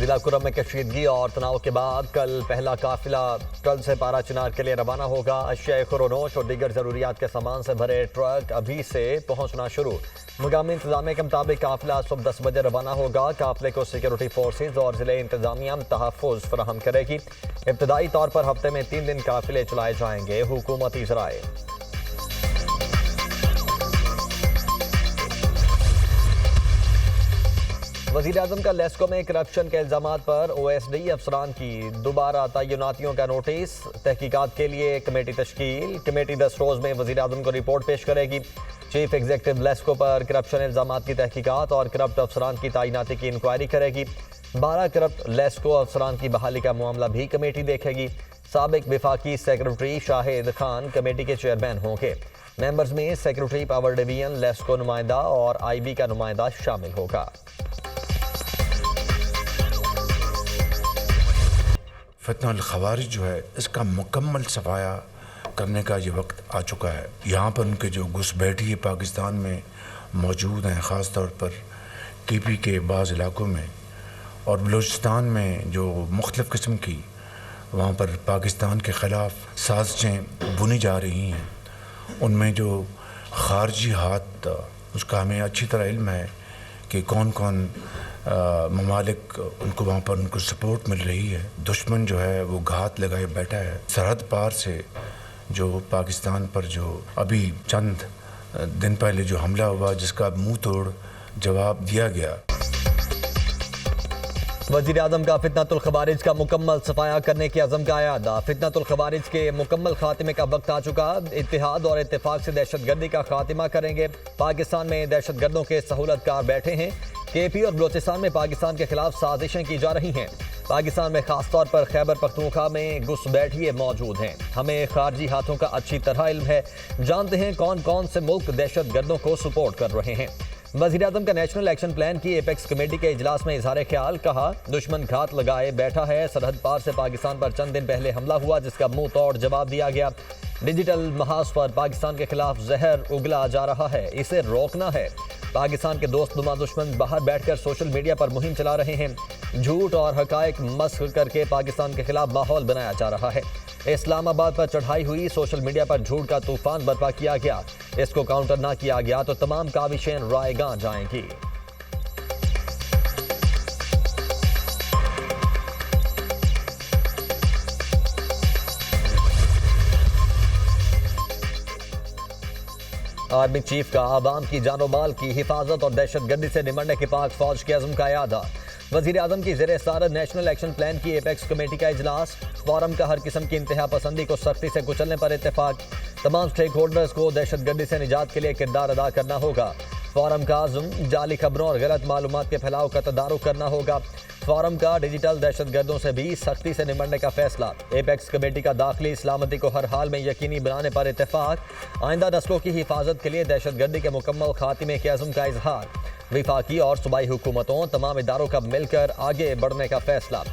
जिला कुरम में कशीदगी और तनाव के बाद कल पहला काफिला कल से पारा चिनार के लिए रवाना होगा। अशिया खुरोनोश और दीगर जरूरियात के सामान से भरे ट्रक अभी से पहुंचना शुरू। मुकामी इंतजामिया के मुताबिक काफिला सुबह 10 बजे रवाना होगा। काफिले को सिक्योरिटी फोर्सेज और जिले इंतजामिया तहफ़्फ़ुज़ फराहम करेगी। इब्तदाई तौर पर हफ्ते में 3 दिन काफिले चलाए जाएंगे। हुकूमती ज़राए वज़ीर-ए-आज़म का लेस्को में करप्शन के इल्ज़ामात पर OSD अफसरान की दोबारा तैनातियों का नोटिस। तहकीकात के लिए कमेटी तश्कील। कमेटी 10 रोज़ में वज़ीर-ए-आज़म को रिपोर्ट पेश करेगी। चीफ एग्जीक्यूटिव लेस्को पर करप्शन इल्ज़ामात की तहकीकात और करप्ट अफसरान की तैनाती की इंक्वायरी करेगी। 12 करप्ट लेस्को अफसरान की बहाली का मामला भी कमेटी देखेगी। साबिक विफाकी सेक्रेटरी शाहिद खान कमेटी के चेयरमैन होंगे। मेंबर्स में सेक्रेटरी पावर डिवीजन लेस्को नुमाइंदा और IB का नुमाइंदा शामिल होगा। फितना खवारिज जो है इसका मुकम्मल सफाया करने का ये वक्त आ चुका है। यहाँ पर उनके जो घुसपैठी पाकिस्तान में मौजूद हैं, ख़ास तौर पर KP के बाज़ इलाकों में और बलूचिस्तान में जो मुख्तलिफ़ किस्म की वहाँ पर पाकिस्तान के ख़िलाफ़ साजिशें बुनी जा रही हैं, उनमें जो ख़ारजी हाथ उसका हमें अच्छी तरह इल्म है कि कौन कौन ममालिक उनको वहाँ पर उनको सपोर्ट मिल रही है। दुश्मन जो है वो घात लगाए बैठा है। सरहद पार से जो पाकिस्तान पर जो अभी चंद दिन पहले जो हमला हुआ, जिसका मुंह तोड़ जवाब दिया गया। वज़ीर-ए-आज़म का फितनातुल खवारिज का मुकम्मल सफाया करने के अज़म का अयादा। फितनातुल खवारिज के मुकम्मल खात्मे का वक्त आ चुका। इत्तेहाद और इत्तेफाक से दहशतगर्दी का खात्मा करेंगे। पाकिस्तान में दहशतगर्दों के सहूलतकार बैठे हैं। KP और बलूचिस्तान में पाकिस्तान के खिलाफ साजिशें की जा रही हैं। पाकिस्तान में खास तौर पर खैबर पख्तूनख्वा में घुसपैठिए मौजूद हैं। हमें खारजी हाथों का अच्छी तरह इल्म है। जानते हैं कौन कौन से मुल्क दहशतगर्दों को सपोर्ट कर रहे हैं। वज़ीर-ए-आज़म का नेशनल एक्शन प्लान की एपेक्स कमेटी के इजलास में इजहार ख्याल। कहा, दुश्मन घात लगाए बैठा है। सरहद पार से पाकिस्तान पर चंद दिन पहले हमला हुआ, जिसका मुंह तोड़ जवाब दिया गया। डिजिटल महाज पर पाकिस्तान के खिलाफ जहर उगला जा रहा है, इसे रोकना है। पाकिस्तान के दोस्त नुमा दुश्मन बाहर बैठकर सोशल मीडिया पर मुहिम चला रहे हैं। झूठ और हकायक मस्ख करके पाकिस्तान के खिलाफ माहौल बनाया जा रहा है। इस्लामाबाद पर चढ़ाई हुई, सोशल मीडिया पर झूठ का तूफान बर्पा किया गया। इसको काउंटर ना किया गया तो तमाम काविशें रायगां जाएंगी। 'आर्मी चीफ का आवाम की जानो माल की हिफाजत और दहशतगर्दी से निमटने के पाक फौज के अज़म का यादा। वज़ीर-ए-आज़म की ज़ेर सदारत नेशनल एक्शन प्लान की एपेक्स कमेटी का इजलास। फोरम का हर किस्म की इंतहा पसंदी को सख्ती से कुचलने पर इत्तेफाक। तमाम स्टेक होल्डर्स को दहशतगर्दी से निजात के लिए किरदार अदा करना होगा। फोरम का आज़म जाली खबरों और गलत मालूमात के फैलाव का तदारुक करना होगा। फोरम का डिजिटल दहशतगर्दों से भी सख्ती से निमटने का फैसला। एपेक्स कमेटी का दाखिली सलामती को हर हाल में यकीनी बनाने पर इत्तेफाक। आइंदा नस्लों की हिफाजत के लिए दहशतगर्दी के मुकम्मल खात्मे के अज़म का इजहार। विफाकी और सूबाई हुकूमतों तमाम इदारों का मिलकर आगे बढ़ने का फैसला।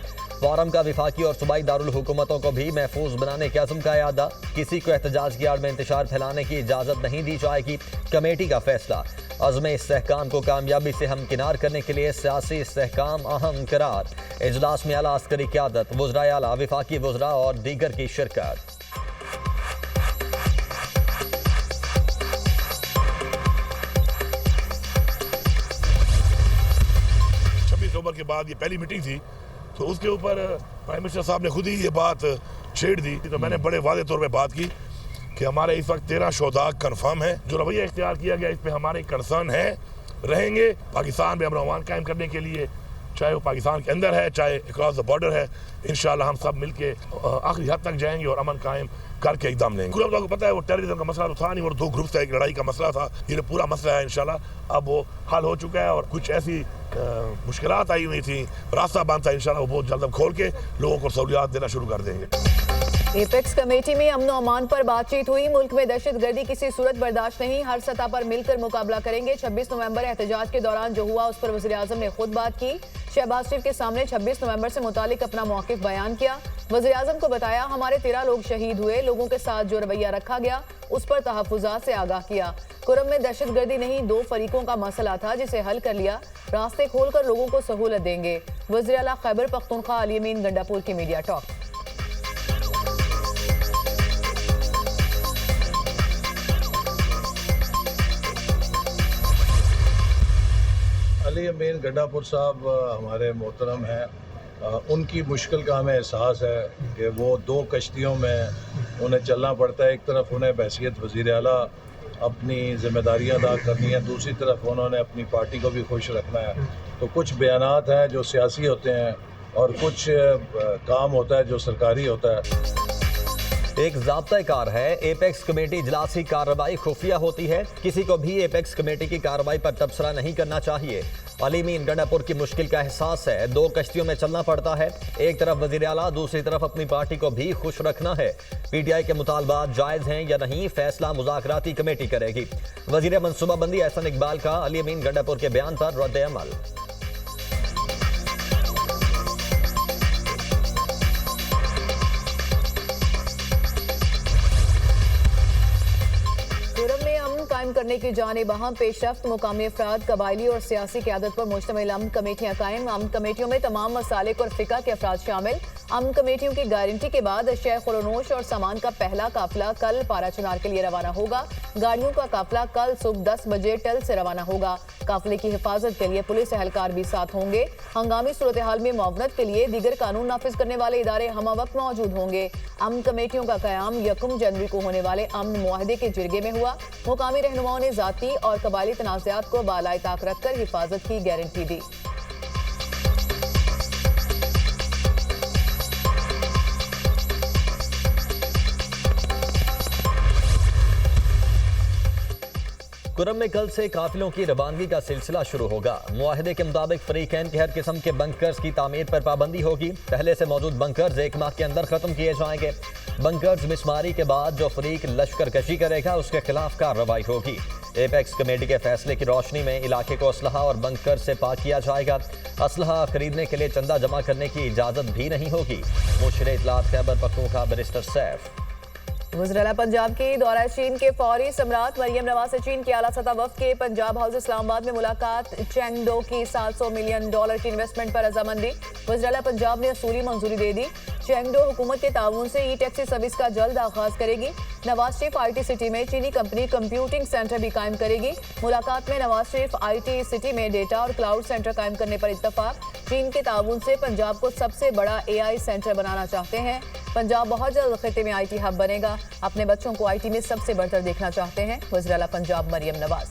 फोरम का विफाकी और सूबाई दारुल हुकूमतों को भी महफूज बनाने के अज़म का यादा। किसी को एहतजाज की आड़ में इंतशार फैलाने की इजाज़त नहीं दी जाएगी, कमेटी का फैसला। अज़्म इस्तेहकाम को कामयाबी से हमकिनार करने के लिए सियासी इस्तेहकाम अहम करार। इजलास में आला अस्करी क़यादत, वज़राए आला, विफाकी वज़रा और दीगर की शिरकत। 26 अक्टूबर के बाद ये पहली मीटिंग थी, तो उसके ऊपर प्राइम मिनिस्टर साहब ने खुद ही ये बात छेड़ दी। तो मैंने बड़े वादे तौर पे बात की कि हमारे इस वक्त 13 शोधा कन्फर्म है। जो रवैया इख्तियार किया गया, इस पे हमारे कंसर्न है, रहेंगे पाकिस्तान में अमन-ओ-अमान कायम करने के लिए, चाहे वो पाकिस्तान के अंदर है, चाहे अक्रॉस द बॉर्डर है। इंशाल्लाह हम सब मिलके आखिरी हद तक जाएंगे और अमन कायम करके एकदम लेंगे। पूरा आपको पता है वो टेररिज्म का मसला तो था नहीं, वो 2 ग्रुप्स का एक लड़ाई का मसला था। ये पूरा मसला है इंशाल्लाह अब वो हल हो चुका है और कुछ ऐसी मुश्किलात आई हुई थी, रास्ता बंद था, इंशाल्लाह वो बहुत जल्द खोल के लोगों को सहूलियात देना शुरू कर देंगे। एपेक्स कमेटी में अमन और अमान पर बातचीत हुई। मुल्क में दहशतगर्दी किसी सूरत बर्दाश्त नहीं, हर सतह पर मिलकर मुकाबला करेंगे। 26 नवंबर एहतजाज के दौरान जो हुआ उस पर वज़ीर आज़म ने खुद बात की। शहबाज शरीफ के सामने 26 नवंबर से मुतालिक अपना मौक़िफ़ बयान किया। वज़ीर आज़म को बताया हमारे 13 लोग शहीद हुए, लोगों के साथ जो रवैया रखा गया उस पर तहफ़्फ़ुज़ात से आगाह किया। कुरम में दहशतगर्दी नहीं, 2 फरीकों का मसला था जिसे हल कर लिया, रास्ते खोलकर लोगों को सहूलत देंगे। वज़ीर आला खैबर पख्तूनख्वा अली अमीन गंडापुर की मीडिया टॉक। अली अमीन गंडापुर साहब हमारे मोहतरम हैं। उनकी मुश्किल का हमें एहसास है कि वो 2 कश्तियों में उन्हें चलना पड़ता है। एक तरफ उन्हें बहैसियत वज़ीर आला अपनी ज़िम्मेदारियाँ अदा करनी है, दूसरी तरफ उन्होंने अपनी पार्टी को भी खुश रखना है। तो कुछ बयानात हैं जो सियासी होते हैं और कुछ काम होता है जो सरकारी होता है। एक ज़ाब्ता कार है, एपेक्स कमेटी इजलास की कार्रवाई खुफिया होती है। किसी को भी एपेक्स कमेटी की कार्रवाई पर तबसरा नहीं करना चाहिए। अली अमीन गंडापुर की मुश्किल का एहसास है, 2 कश्तियों में चलना पड़ता है। एक तरफ वज़ीर आला, दूसरी तरफ अपनी पार्टी को भी खुश रखना है। पीटीआई के मुतालबात जायज़ हैं या नहीं, फैसला मुज़ाकराती कमेटी करेगी। वज़ीर मनसूबाबंदी एहसन इकबाल का अली अमीन गंडापुर के बयान पर रद्द अमल। कायम करने की जानिब अहम पेशरफ्त, मुकामी अफराद, कबायली और सियासी क़यादत पर मुश्तमिल अमन कमेटियाँ कायम। अमन कमेटियों में तमाम मसालिक और फ़िक़ा के अफराद शामिल। अमन कमेटियों की गारंटी के बाद अशिया खुरनोश और सामान का पहला काफिला कल पारा चुनार के लिए रवाना होगा। गाड़ियों का काफिला कल सुबह 10 बजे टल से रवाना होगा। काफिले की हिफाजत के लिए पुलिस एहलकार भी साथ होंगे। हंगामी सूरत हाल में मुआवनत के लिए दीगर कानून नाफिज करने वाले इदारे हम वक्त मौजूद होंगे। अमन कमेटियों का क़याम 1 जनवरी को होने वाले अमन मुआहदे के जिरगे में हुआ। मुकामी रहनुमाओं ने ज़ाती और कबायली तनाज़ात को बालाए ताक रखकर हिफाजत की गारंटी दी। कुरम में कल से काफिलों की रवानगी का सिलसिला शुरू होगा। मुआहदे के मुताबिक फरीकैन के हर किस्म के बंकर्स की तामीर पर पाबंदी होगी। पहले से मौजूद बंकर्स 1 माह के अंदर खत्म किए जाएंगे। बंकर्स मिसमारी के बाद जो फरीक लश्कर कशी करेगा उसके खिलाफ कार्रवाई होगी। एपेक्स कमेटी के फैसले की रोशनी में इलाके को असलहा और बंकर से पाक किया जाएगा। असलहा खरीदने के लिए चंदा जमा करने की इजाजत भी नहीं होगी। मुशीर इत्तलात खैबर पख्तूनख्वा बैरिस्टर सैफ। वज़ीर आला पंजाब की दौरा चीन के फौरी सम्राट मरियम नवाज से चीन की आला सतह वफ़द के पंजाब हाउस इस्लामाबाद में मुलाकात। चेंगडो की $700 मिलियन की इन्वेस्टमेंट पर रजामंदी। वज़ीर आला पंजाब ने असूली मंजूरी दे दी। चेंगडो हुकूमत के ताउन से ई टैक्सी सर्विस का जल्द आगाज करेगी। नवाज शरीफ IT सिटी में चीनी कंपनी कंप्यूटिंग सेंटर भी कायम करेगी। मुलाकात में नवाज शरीफ IT सिटी में डेटा और क्लाउड सेंटर कायम करने पर इत्तफाक। चीन के ताउन से पंजाब को सबसे बड़ा AI सेंटर बनाना चाहते हैं। पंजाब बहुत जल्द खिते में IT हब बनेगा। अपने बच्चों को IT में सबसे बढ़कर देखना चाहते हैं वज़ीर आला पंजाब मरियम नवाज।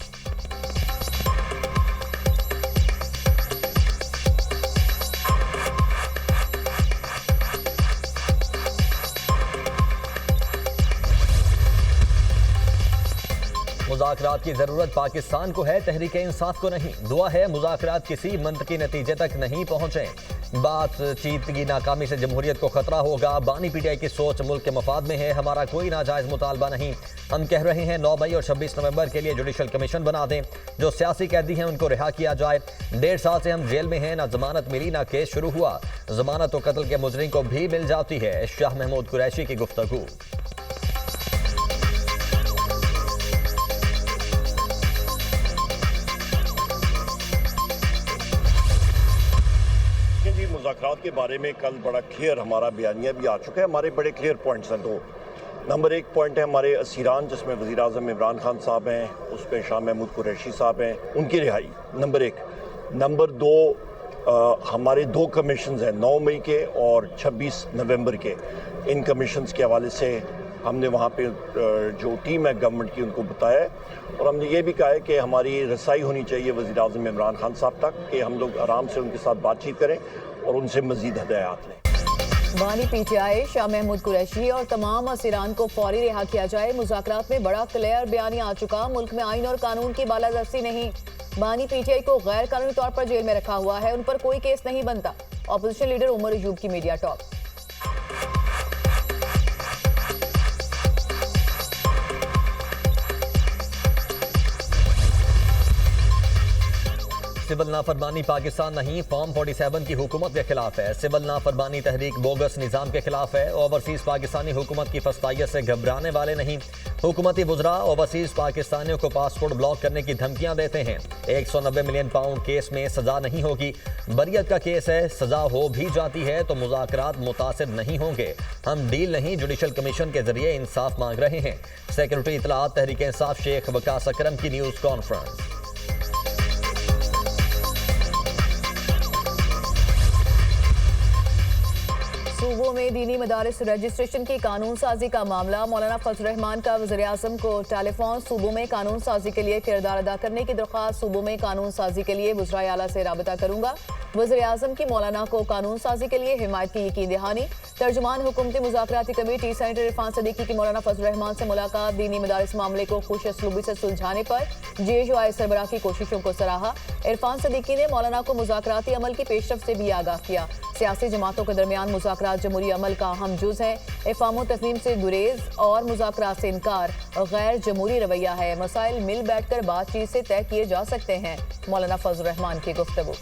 मुज़ाकरात की ज़रूरत पाकिस्तान को है, तहरीक इंसाफ को नहीं। दुआ है मुज़ाकरात किसी मंतकी नतीजे तक नहीं पहुँचे। बातचीत की नाकामी से जमहूरियत को खतरा होगा। बानी PTI की सोच मुल्क के मफाद में है। हमारा कोई नाजायज़ मुतालबा नहीं। हम कह रहे हैं 9 मई और 26 नवंबर के लिए जुडिशल कमीशन बना दें। जो सियासी कैदी हैं उनको रिहा किया जाए। 1.5 साल से हम जेल में हैं, ना जमानत मिली ना केस शुरू हुआ। जमानत तो कत्ल के मुजरिम को भी मिल जाती है। शाह महमूद कुरैशी की गुफ्तगू। मुज़ाकरात के बारे में कल बड़ा क्लियर हमारा बयानिया भी आ चुका है। हमारे बड़े क्लियर पॉइंट्स हैं। 2 नंबर 1 पॉइंट है हमारे असीरान, जिसमें वज़ीर आज़म इमरान खान साहब हैं, उस पर शाह महमूद कुरैशी साहब हैं, उनकी रिहाई नंबर 1। नंबर 2 हमारे 2 कमीशंस हैं 9 मई के और 26 नवंबर के। इन कमीशंस के हवाले से हमने वहाँ पे जो टीम है गवर्नमेंट की उनको बताया है और हमने ये भी कहा है कि हमारी रसाई होनी चाहिए वज़ीर आज़म इमरान खान साहब तक कि हम लोग आराम से उनके साथ बातचीत करें और उनसे मज़ीद हदायत लें। बानी PTI शाह महमूद कुरैशी और तमाम असीरान को फौरी रिहा किया जाए। मुज़ाकरात में बड़ा क्लियर बयानिया आ चुका। मुल्क में आइन और कानून की बालादस्ती नहीं। बानी PTI को गैर कानूनी तौर पर जेल में रखा हुआ है, उन पर कोई केस नहीं बनता। अपोजिशन लीडर उमर अयूब की मीडिया टॉक। सिविल नाफरमानी पाकिस्तान नहीं, फॉर्म 47 की हुकूमत के खिलाफ है। सिविल नाफरमानी तहरीक बोगस निज़ाम के खिलाफ है। ओवरसीज पाकिस्तानी हुकूमत की फस्तायत से घबराने वाले नहीं। हुकूमती वुज़रा ओवरसीज पाकिस्तानियों को पासपोर्ट ब्लॉक करने की धमकियां देते हैं। 190 मिलियन पाउंड केस में सजा नहीं होगी। बरियत का केस है, सजा हो भी जाती है तो मुज़ाकरात मुतासिर नहीं होंगे। हम डील नहीं, जुडिशल कमीशन के जरिए इंसाफ मांग रहे हैं। सेक्रेटरी इत्तलात तहरीक इंसाफ शेख वकास अकरम की न्यूज़ कॉन्फ्रेंस। सूबों में दीनी मदारिस रजिस्ट्रेशन की कानून साजी का मामला। मौलाना फजल रहमान का वज़ीर-ए-आज़म को टेलीफोन। सूबों में कानून साजी के लिए किरदार अदा करने की दरख्वास्त। सूबों में कानून साजी के लिए वज़ीर आला से राबता करूंगा। वज़ीर-ए-आज़म की मौलाना को कानून साजी के लिए हिमायत की यकीन दहानी। तर्जुमान हुकूमती मुज़ाकराती कमेटी सेनेटर इरफान सदीकी की मौलाना फजल रहमान से मुलाकात। दीनी मदारिस मामले को खुश असलूबी से सुलझाने पर JHOI सरबराह की कोशिशों को सराहा। इरफान सदीकी ने मौलाना को मुज़ाकराती अमल की पेशरफ से भी आगाह किया। सियासी जमातों के दरमियान मुज़ाकरात जमहूरी अमल का अहम जुज़ है। इफ़ाम व तफ़हीम से गुरेज और मुज़ाकरात से इनकार गैर जमहूरी रवैया है। मसाइल मिल बैठकर बातचीत से तय किए जा सकते हैं। मौलाना फजल रहमान की गुफ्तगू।